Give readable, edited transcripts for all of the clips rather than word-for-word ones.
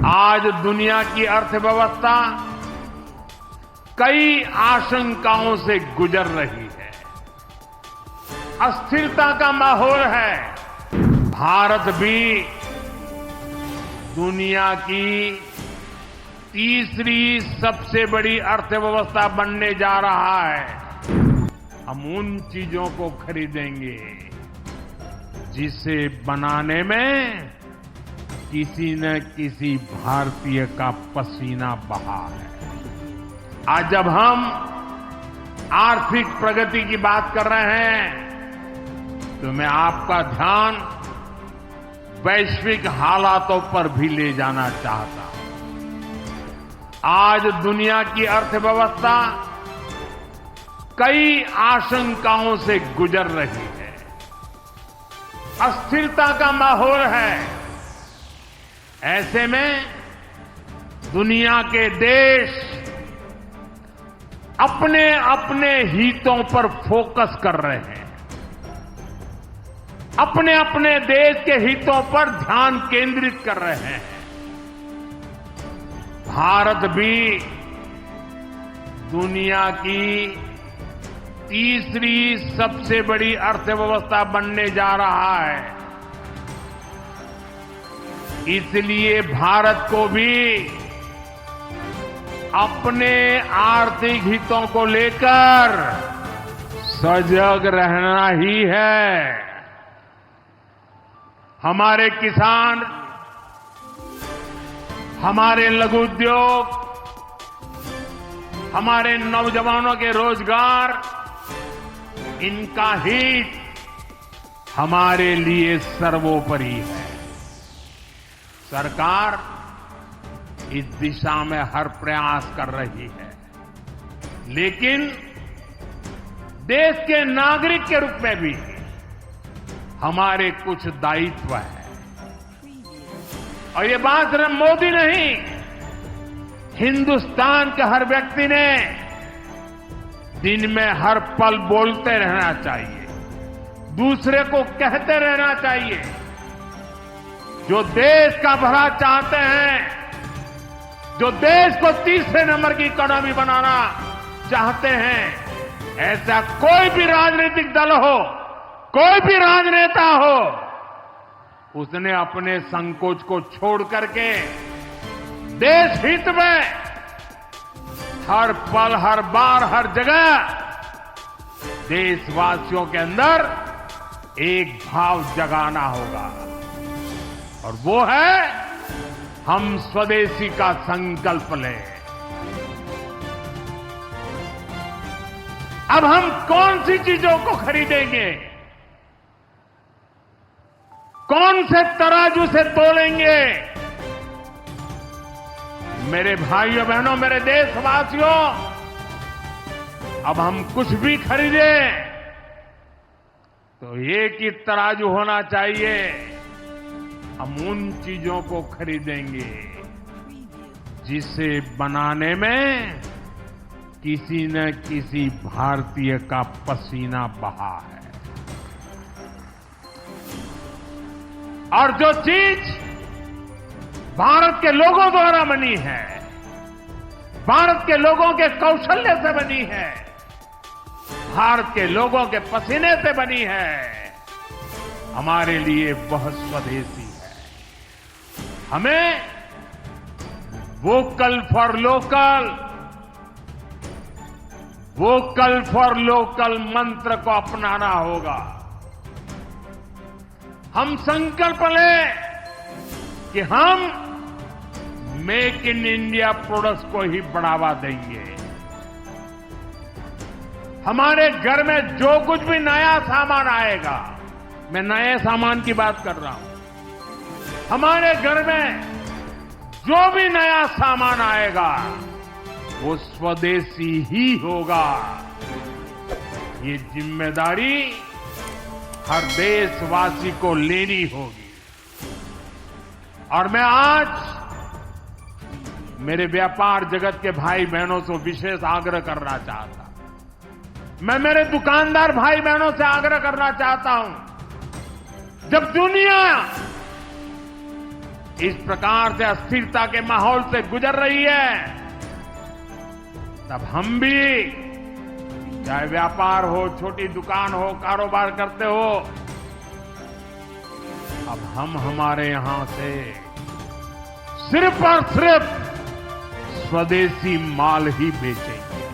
आज दुनिया की अर्थव्यवस्था कई आशंकाओं से गुजर रही है। अस्थिरता का माहौल है। भारत भी दुनिया की तीसरी सबसे बड़ी अर्थव्यवस्था बनने जा रहा है। हम उन चीजों को खरीदेंगे जिसे बनाने में किसी न किसी भारतीय का पसीना बहा है। आज जब हम आर्थिक प्रगति की बात कर रहे हैं तो मैं आपका ध्यान वैश्विक हालातों पर भी ले जाना चाहता हूं। आज दुनिया की अर्थव्यवस्था कई आशंकाओं से गुजर रही है। अस्थिरता का माहौल है। ऐसे में दुनिया के देश अपने अपने हितों पर फोकस कर रहे हैं। अपने अपने देश के हितों पर ध्यान केंद्रित कर रहे हैं। भारत भी दुनिया की तीसरी सबसे बड़ी अर्थव्यवस्था बनने जा रहा है। इसलिए भारत को भी अपने आर्थिक हितों को लेकर सजग रहना ही है। हमारे किसान, हमारे लघु उद्योग, हमारे नौजवानों के रोजगार, इनका हित हमारे लिए सर्वोपरि है। सरकार इस दिशा में हर प्रयास कर रही है, लेकिन देश के नागरिक के रूप में भी हमारे कुछ दायित्व है। और ये बात सिर्फ मोदी नहीं, हिंदुस्तान के हर व्यक्ति ने दिन में हर पल बोलते रहना चाहिए, दूसरे को कहते रहना चाहिए। जो देश का भला चाहते हैं, जो देश को तीसरे नंबर की इकोनॉमी बनाना चाहते हैं, ऐसा कोई भी राजनीतिक दल हो, कोई भी राजनेता हो, उसने अपने संकोच को छोड़ करके देश हित में हर पल, हर बार, हर जगह देशवासियों के अंदर एक भाव जगाना होगा, और वो है हम स्वदेशी का संकल्प लें। अब हम कौन सी चीजों को खरीदेंगे, कौन से तराजू से तोलेंगे? मेरे भाइयों बहनों, मेरे देशवासियों, अब हम कुछ भी खरीदें तो एक ही तराजू होना चाहिए। हम उन चीजों को खरीदेंगे जिसे बनाने में किसी न किसी भारतीय का पसीना बहा है। और जो चीज भारत के लोगों द्वारा बनी है, भारत के लोगों के कौशल्य से बनी है, भारत के लोगों के पसीने से बनी है, हमारे लिए बहुत स्वदेशी है। हमें vocal for local, vocal for local मंत्र को अपनाना होगा। हम संकल्प लें कि हम मेक इन इंडिया प्रोडक्ट्स को ही बढ़ावा देंगे। हमारे घर में जो कुछ भी नया सामान आएगा, मैं नए सामान की बात कर रहा हूं, हमारे घर में जो भी नया सामान आएगा वो स्वदेशी ही होगा। ये जिम्मेदारी हर देशवासी को लेनी होगी। और मैं आज मेरे व्यापार जगत के भाई बहनों से विशेष आग्रह करना चाहता हूं। मैं मेरे दुकानदार भाई बहनों से आग्रह करना चाहता हूं, जब दुनिया इस प्रकार से अस्थिरता के माहौल से गुजर रही है, तब हम भी, चाहे व्यापार हो, छोटी दुकान हो, कारोबार करते हो, अब हम हमारे यहां से सिर्फ और सिर्फ स्वदेशी माल ही बेचेंगे।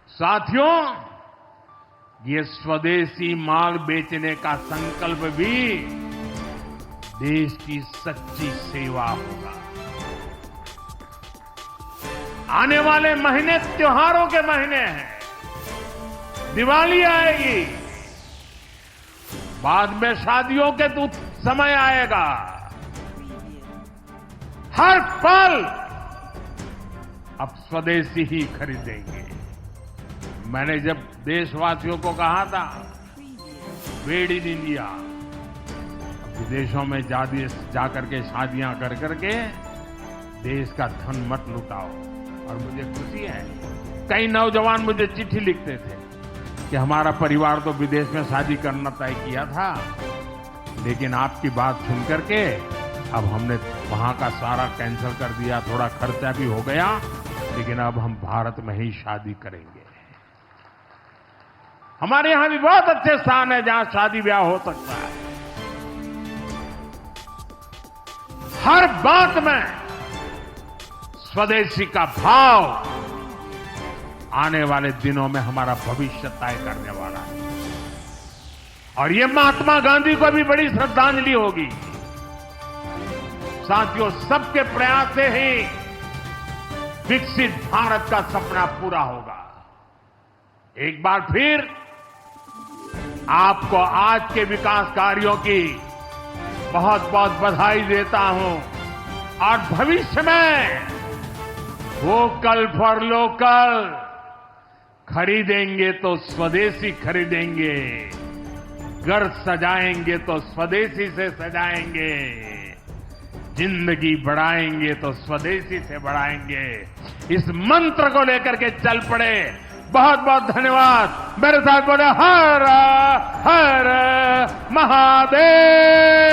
साथियों, ये स्वदेशी माल बेचने का संकल्प भी देश की सच्ची सेवा होगा। आने वाले महीने त्योहारों के महीने हैं, दिवाली आएगी, बाद में शादियों के तो समय आएगा। हर पल अब स्वदेशी ही खरीदेंगे। मैंने जब देशवासियों को कहा था मेड इन इंडिया, विदेशों में जाकर के शादियां कर करके देश का धन मत लुटाओ। और मुझे खुशी है, कई नौजवान मुझे चिट्ठी लिखते थे कि हमारा परिवार तो विदेश में शादी करना तय किया था, लेकिन आपकी बात सुन करके अब हमने वहां का सारा कैंसिल कर दिया। थोड़ा खर्चा भी हो गया, लेकिन अब हम भारत में ही शादी करेंगे। हमारे यहां भी बहुत अच्छे स्थान है जहां शादी ब्याह हो सकता है। हर बात में स्वदेशी का भाव आने वाले दिनों में हमारा भविष्य तय करने वाला है। और ये महात्मा गांधी को भी बड़ी श्रद्धांजलि होगी। साथियों, सबके प्रयास से ही विकसित भारत का सपना पूरा होगा। एक बार फिर आपको आज के विकास कार्यों की बहुत बहुत बधाई देता हूं। और भविष्य में वोकल फॉर लोकल, खरीदेंगे तो स्वदेशी खरीदेंगे, घर सजाएंगे तो स्वदेशी से सजाएंगे, जिंदगी बढ़ाएंगे तो स्वदेशी से बढ़ाएंगे। इस मंत्र को लेकर के चल पड़े। बहुत बहुत धन्यवाद। मेरे साथ बोले हर हर महादेव।